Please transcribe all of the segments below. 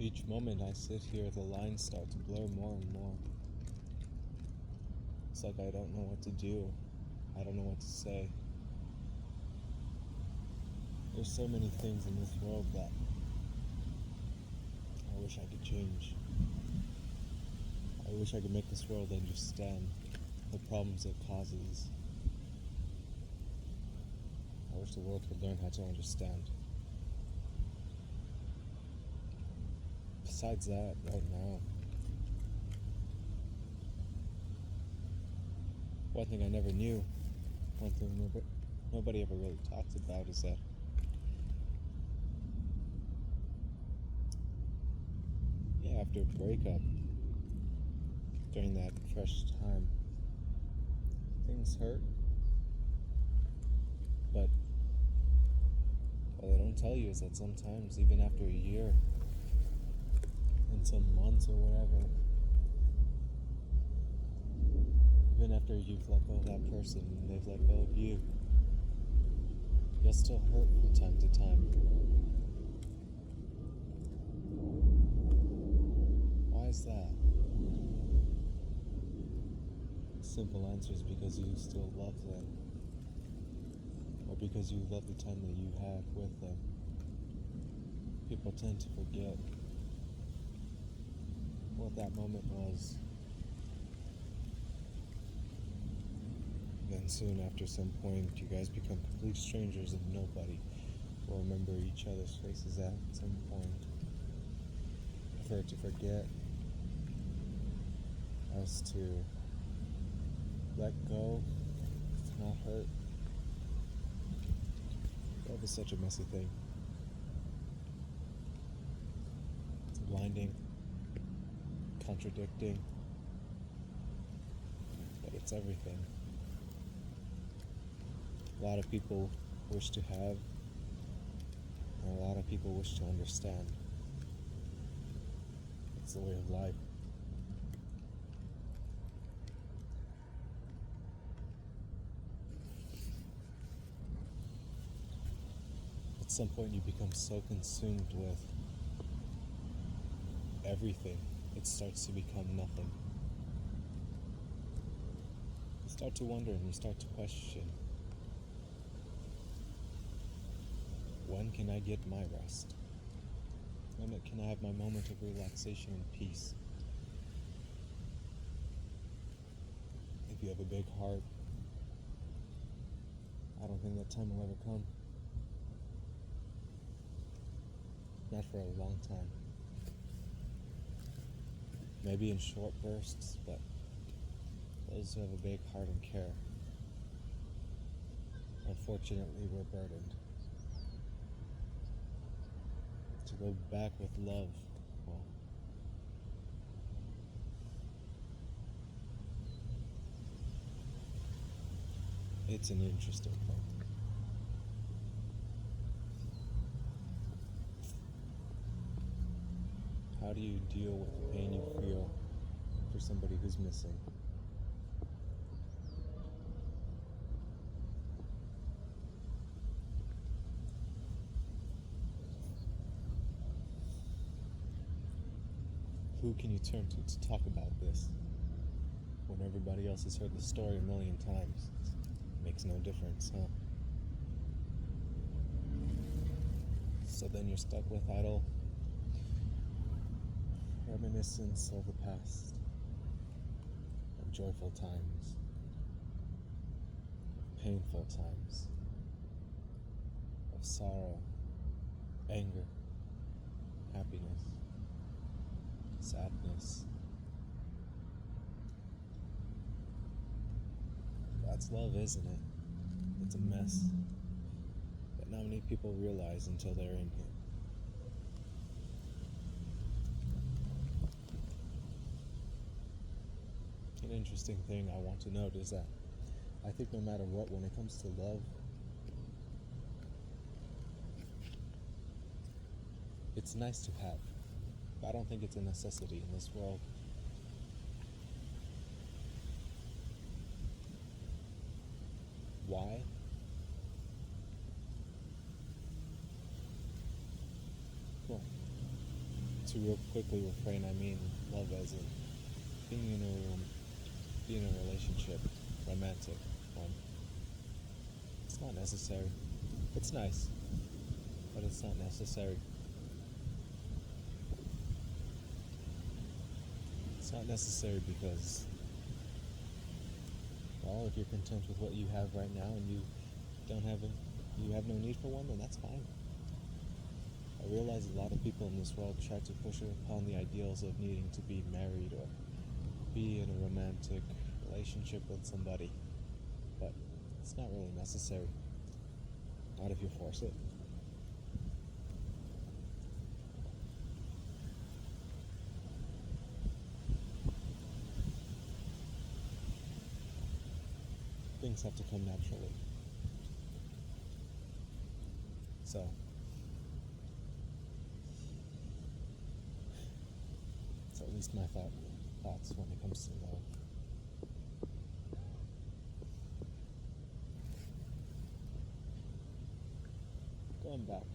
Each moment I sit here, the lines start to blur more and more. It's like I don't know what to do. I don't know what to say. There's so many things in this world that I wish I could change. I wish I could make this world understand the problems it causes. I wish the world could learn how to understand. Besides that, right now, one thing I never knew, one thing nobody ever really talks about is that after a breakup, during that fresh time, things hurt, but what they don't tell you is that sometimes, even after a year, and some months or whatever, even after you've let go of that person and they've let go of you, you'll still hurt from time to time. Why is that? The simple answer is because you still love them, or because you love the time that you had with them. People tend to forget what that moment was. Then soon after some point, you guys become complete strangers and nobody will remember each other's faces at some point. Prefer to forget as to let go, to not hurt. Love is such a messy thing. It's blinding, contradicting, but it's everything. A lot of people wish to have, and a lot of people wish to understand. It's the way of life. At some point you become so consumed with everything, it starts to become nothing. You start to wonder and you start to question, when can I get my rest? When can I have my moment of relaxation and peace? If you have a big heart, I don't think that time will ever come. Not for a long time. Maybe in short bursts, but those who have a big heart and care, unfortunately, we're burdened. To go back with love, well, it's an interesting thing. How do you deal with the pain you feel for somebody who's missing? Who can you turn to talk about this when everybody else has heard the story a million times? Makes no difference, huh? So then you're stuck with idle reminiscence of the past, of joyful times, of painful times, of sorrow, anger, happiness, sadness. That's love, isn't it? It's a mess that not many people realize until they're in here. An interesting thing I want to note is that I think no matter what, when it comes to love, it's nice to have, but I don't think it's a necessity in this world. Why? Well, to real quickly refrain, I mean love as in being in a relationship, romantic one. It's not necessary. It's nice, but it's not necessary. It's not necessary because, well, if you're content with what you have right now and you have no need for one, then that's fine. I realize a lot of people in this world try to push upon the ideals of needing to be married or be in a romantic relationship with somebody, but it's not really necessary. Not if you force it. Things have to come naturally. So, at least my thoughts when it comes to love. Going back,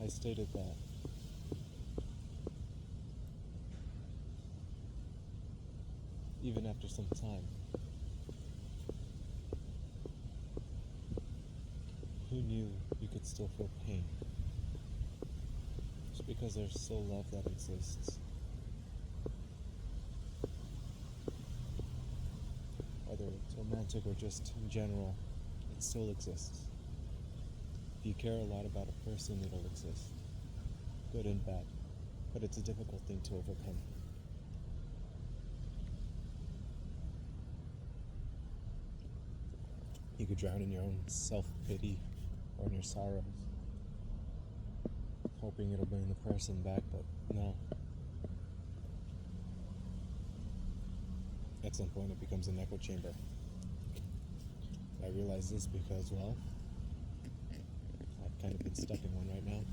I stated that even after some time, who knew you could still feel pain? Just because there's still love that exists. Whether it's romantic or just in general, it still exists. If you care a lot about a person, it'll exist. Good and bad. But it's a difficult thing to overcome. You could drown in your own self-pity or in your sorrows, hoping it'll bring the person back, but no. At some point it becomes an echo chamber. I realize this because, well, I've kind of been stuck in one right now.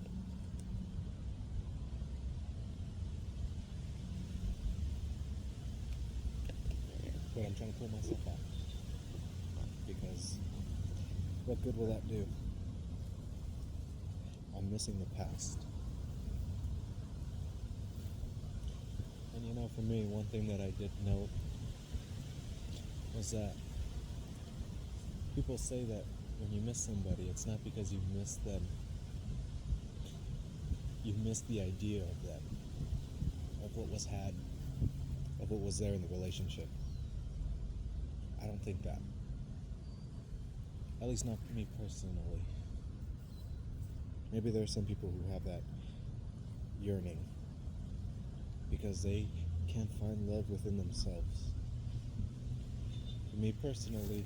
But I'm trying to pull myself out. Because what good will that do? I'm missing the past. And you know, for me, one thing that I did note was that people say that when you miss somebody, it's not because you miss them. You miss the idea of them, of what was had, of what was there in the relationship. I don't think that. At least not me personally. Maybe there are some people who have that yearning because they can't find love within themselves. For me personally,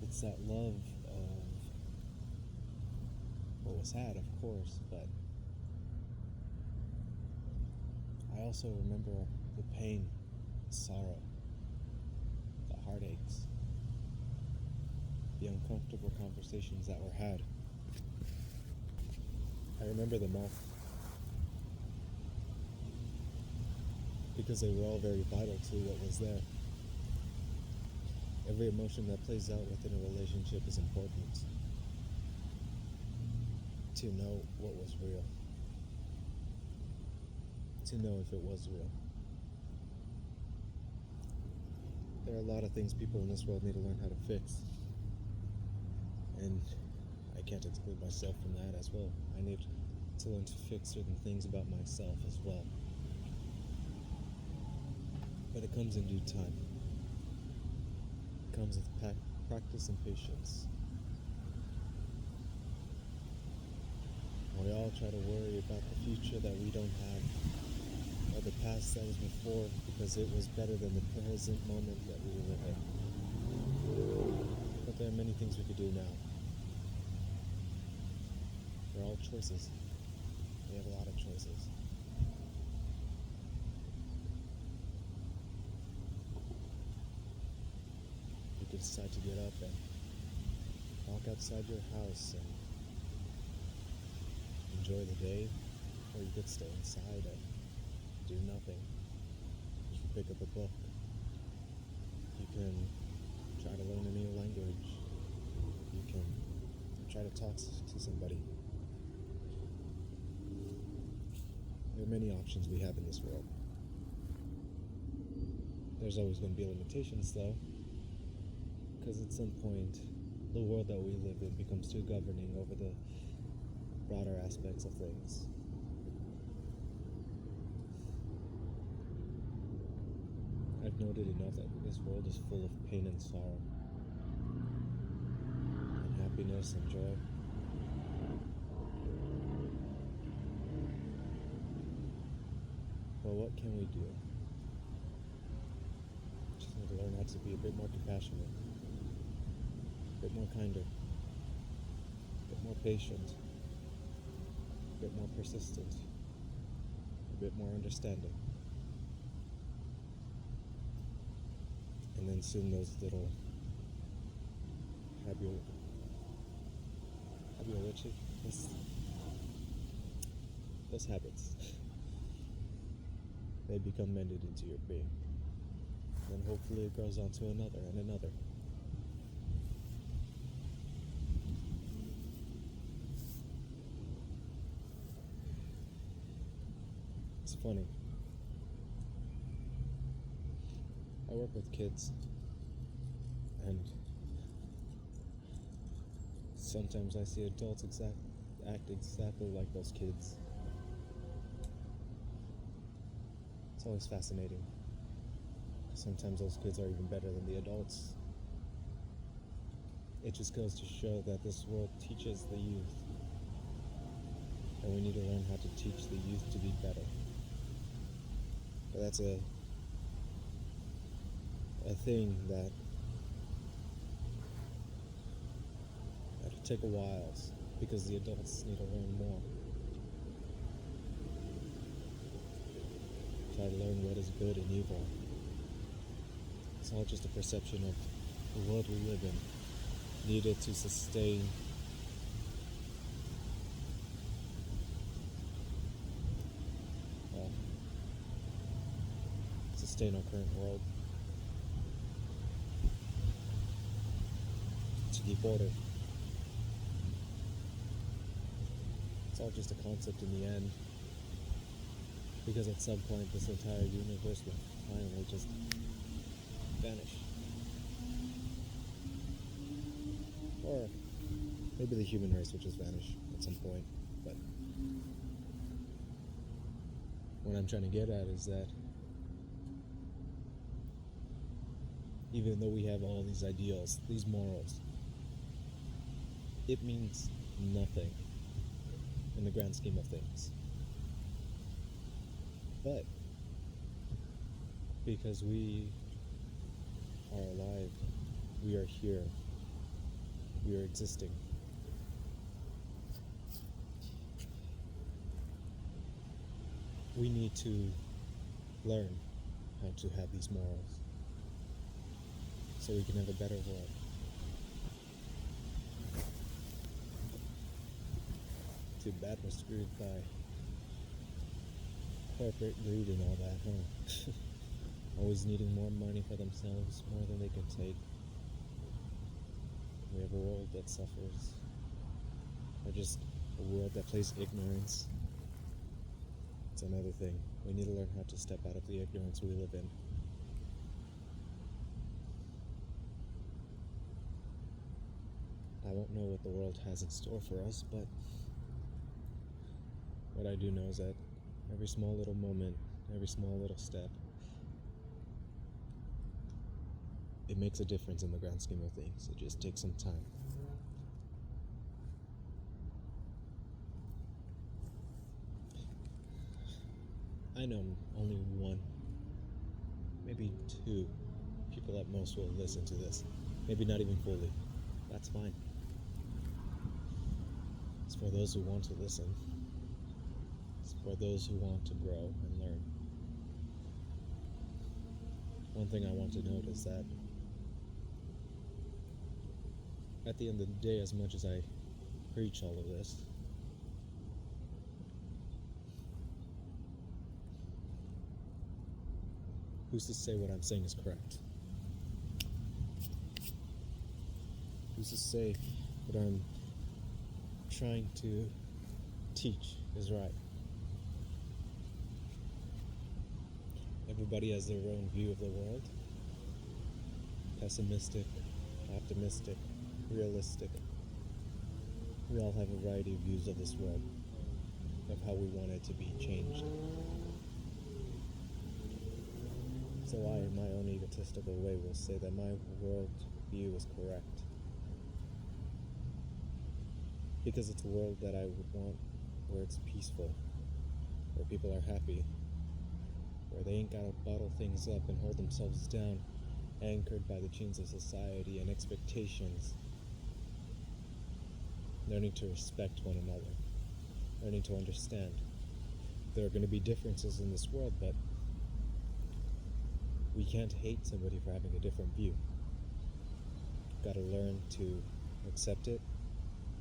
it's that love of what was had, of course, but I also remember the pain, the sorrow, the heartaches, the uncomfortable conversations that were had. I remember them all because they were all very vital to what was there. Every emotion that plays out within a relationship is important to know what was real, to know if it was real. There are a lot of things people in this world need to learn how to fix, and I can't exclude myself from that as well. I need to learn to fix certain things about myself as well. But it comes in due time. It comes with practice and patience. We all try to worry about the future that we don't have, or the past that was before, because it was better than the present moment that we were in. But there are many things we could do now. They're all choices. We have a lot of choices. You could decide to get up and walk outside your house and enjoy the day, or you could stay inside and do nothing. You can pick up a book. You can try to learn a new language. You can try to talk to somebody. There are many options we have in this world. There's always going to be limitations, though, because at some point, the world that we live in becomes too governing over the broader aspects of things. I've noted enough that this world is full of pain and sorrow, and happiness and joy. Well, what can we do? Just need to learn how to be a bit more compassionate, a bit more kinder, a bit more patient, a bit more persistent, a bit more understanding. And then soon those little those habits, they become mended into your being. And hopefully it grows on to another and another. It's funny. I work with kids, and sometimes I see adults act exactly like those kids. It's always fascinating. Sometimes those kids are even better than the adults. It just goes to show that this world teaches the youth, and we need to learn how to teach the youth to be better. But that's a thing that'll take a while, because the adults need to learn more. Try to learn what is good and evil. It's all just a perception of the world we live in, needed to sustain our current world, to keep order. It's all just a concept in the end, because at some point this entire universe will finally just vanish. Or maybe the human race will just vanish at some point. But what I'm trying to get at is that even though we have all these ideals, these morals, it means nothing in the grand scheme of things. But because we are alive, we are here, we are existing, we need to learn how to have these morals so we can have a better world. Too bad we're screwed by corporate greed and all that, huh? Always needing more money for themselves, more than they can take. We have a world that suffers, or just a world that plays ignorance. It's another thing. We need to learn how to step out of the ignorance we live in. I won't know what the world has in store for us, but what I do know is that every small little moment, every small little step, it makes a difference in the grand scheme of things. It just takes some time. I know only one, maybe two people at most will listen to this. Maybe not even fully. That's fine. It's for those who want to listen. It's for those who want to grow and learn. One thing I want to note is that at the end of the day, as much as I preach all of this, who's to say what I'm saying is correct? Who's to say what I'm trying to teach is right? Everybody has their own view of the world. Pessimistic, optimistic, realistic. We all have a variety of views of this world, of how we want it to be changed. So I, in my own egotistical way, will say that my world view is correct. Because it's a world that I would want where it's peaceful, where people are happy, where they ain't gotta bottle things up and hold themselves down, anchored by the chains of society and expectations. Learning to respect one another, learning to understand. There are going to be differences in this world, but we can't hate somebody for having a different view. You've got to learn to accept it,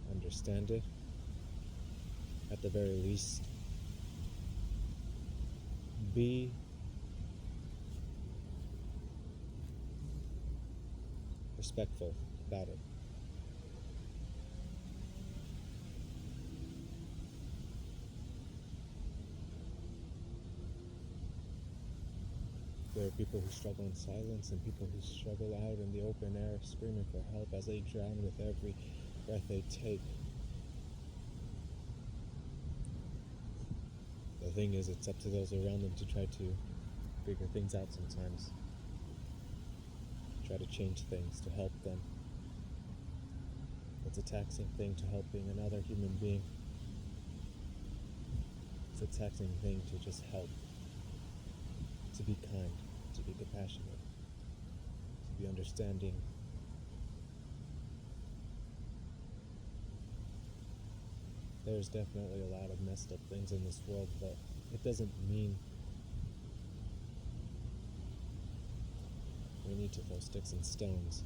understand it, at the very least, be respectful about it. There are people who struggle in silence and people who struggle out in the open air, screaming for help as they drown with every breath they take. The thing is, it's up to those around them to try to figure things out sometimes. Try to change things to help them. It's a taxing thing to helping another human being. It's a taxing thing to just help. To be kind, to be compassionate, to be understanding. There's definitely a lot of messed up things in this world, but it doesn't mean we need to throw sticks and stones.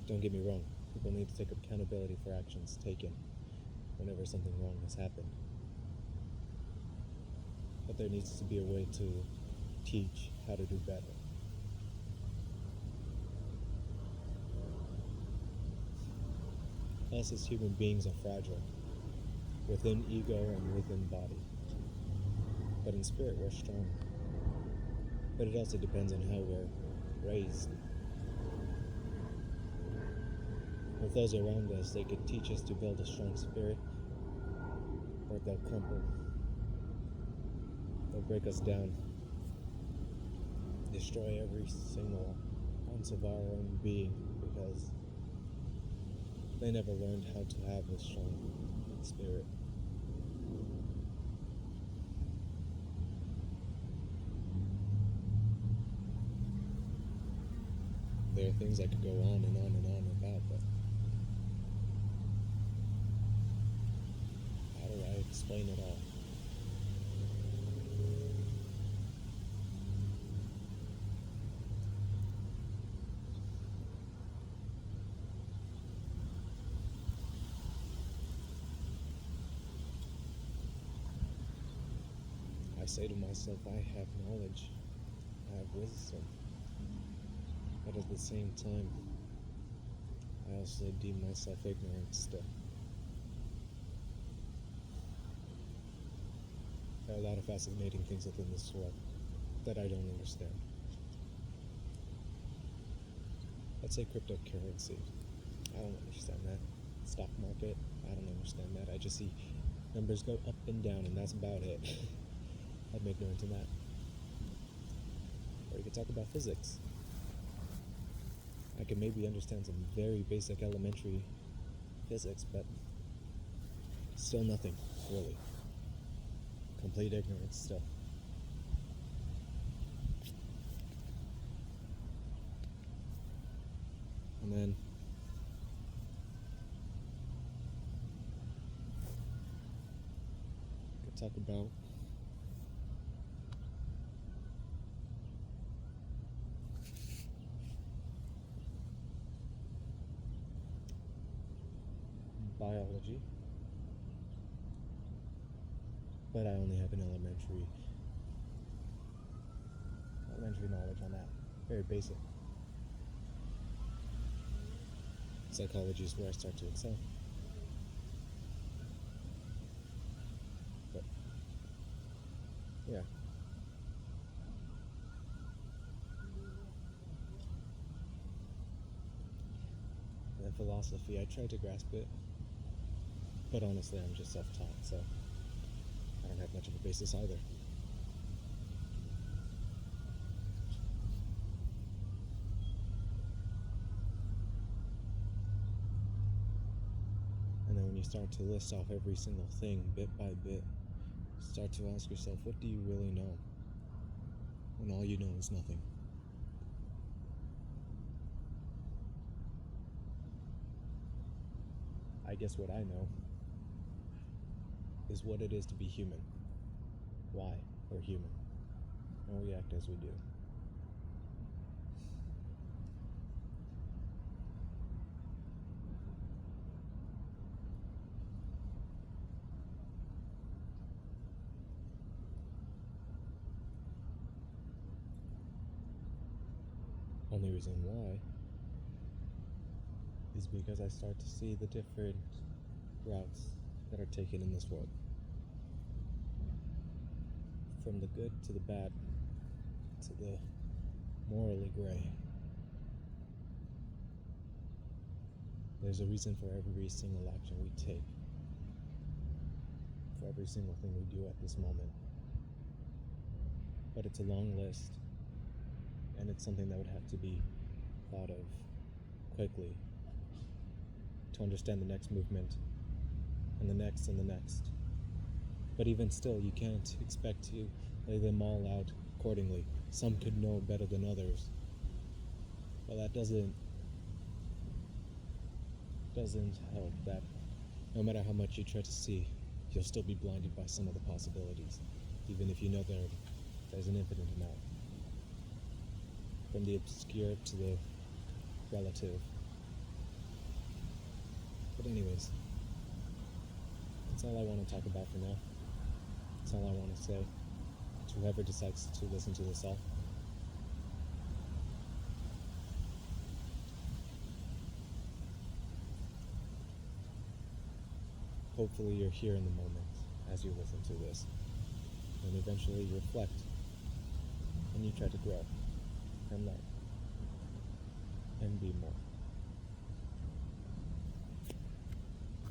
Don't get me wrong, people need to take accountability for actions taken whenever something wrong has happened. But there needs to be a way to teach how to do better. Us as human beings are fragile, within ego and within body. But in spirit, we're strong. But it also depends on how we're raised. With those around us, they could teach us to build a strong spirit, or they'll crumple. They'll break us down, destroy every single ounce of our own being, because they never learned how to have a strong spirit. There are things I could go on and on and on about, but how do I explain it all? I say to myself, I have knowledge, I have wisdom, but at the same time, I also deem myself ignorant still. There are a lot of fascinating things within this world that I don't understand. Let's say cryptocurrency. I don't understand that. Stock market, I don't understand that. I just see numbers go up and down, and that's about it. I'm ignorant in that. Or you could talk about physics. I can maybe understand some very basic elementary physics, but still nothing, really. Complete ignorance still. And then we could talk about biology, but I only have an elementary knowledge on that. Very basic. Psychology is where I start to excel. But yeah, philosophy. I try to grasp it, but honestly, I'm just self-taught, so I don't have much of a basis either. And then when you start to list off every single thing bit by bit, start to ask yourself, what do you really know? When all you know is nothing. I guess what I know is what it is to be human. Why we're human. And we act as we do. Only reason why is because I start to see the different routes that are taken in this world. From the good to the bad to the morally gray. There's a reason for every single action we take, for every single thing we do at this moment. But it's a long list, and it's something that would have to be thought of quickly to understand the next movement, and the next, and the next. But even still, you can't expect to lay them all out accordingly. Some could know better than others, but that doesn't help. That no matter how much you try to see, you'll still be blinded by some of the possibilities, even if you know there's an infinite amount. From the obscure to the relative. But anyways, that's all I want to talk about for now. That's all I want to say to whoever decides to listen to this all. Hopefully you're here in the moment as you listen to this, and eventually you reflect, and you try to grow, and learn, and be more.